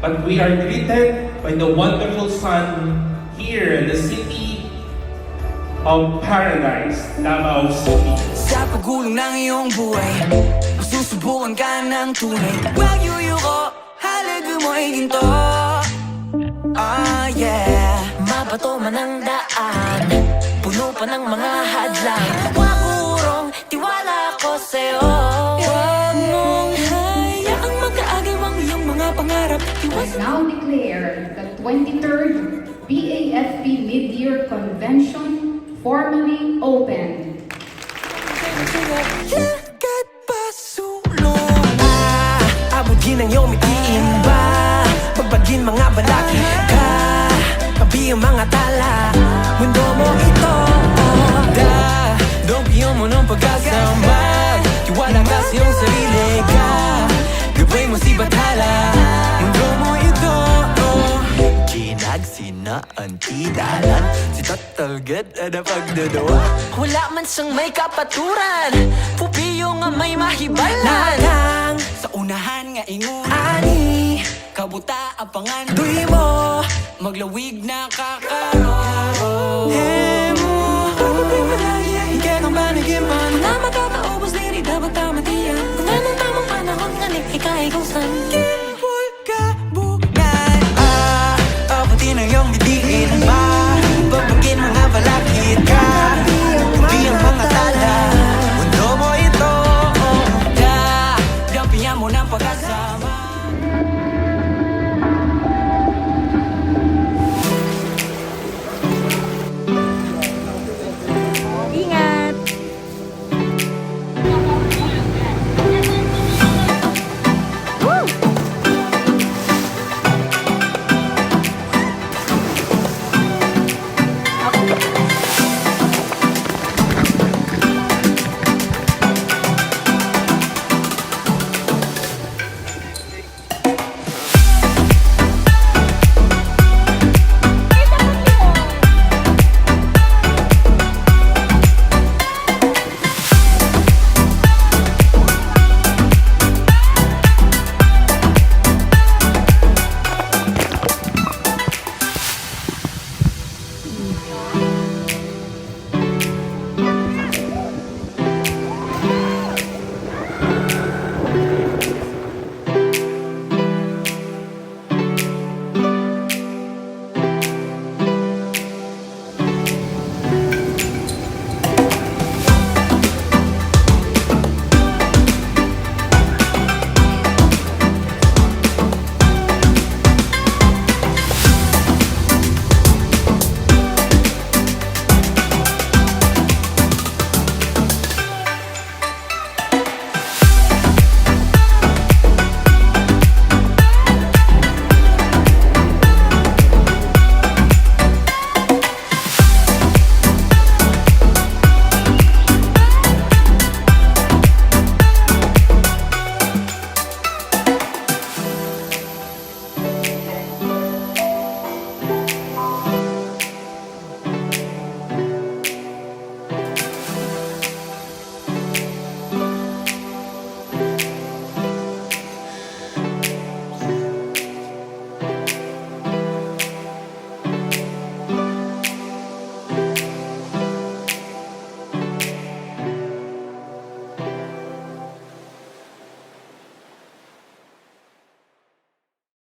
but we are greeted by the wonderful sun here in the city of paradise, Davao City. Sa pagulong ng iyong buhay, masusubukan ka ng tunay. Wag yuyuko, halaga mo'y ginto. Ah yeah, mabato man ang daan, puno pa ng mga hadlang. Wag urong, tiwala ko sa'yo. Wag mong hayaang mag-aagawang iyong mga pangarap. I now declare the 23rd PAFP Mid-Year Convention formally opened. Lagat pa sulong abutin ang iyong mitiin ba? Pagbagin mga balaki ka, kabi ang mga tala. Mundo mo ito, Dongkiyo mo ng pagkasamag. Tiwala ka sa iyong sarili ka, gabay mo si Bathala. Mundo mo ito, Ginagsina ang tidalan, si tatalgad na pagdadawa. Wala man siyang may kapaturan, pupiyo nga may mahibalan. Lanang sa unahan nga inguni, kabuta apangan duy mo, maglawig na kakaro. Hemo, kapapay malagi ay kailang banagiman. Mga makakaubos diri dapat tamatiyan, kung anong tamang panahon nga ikay kung saan.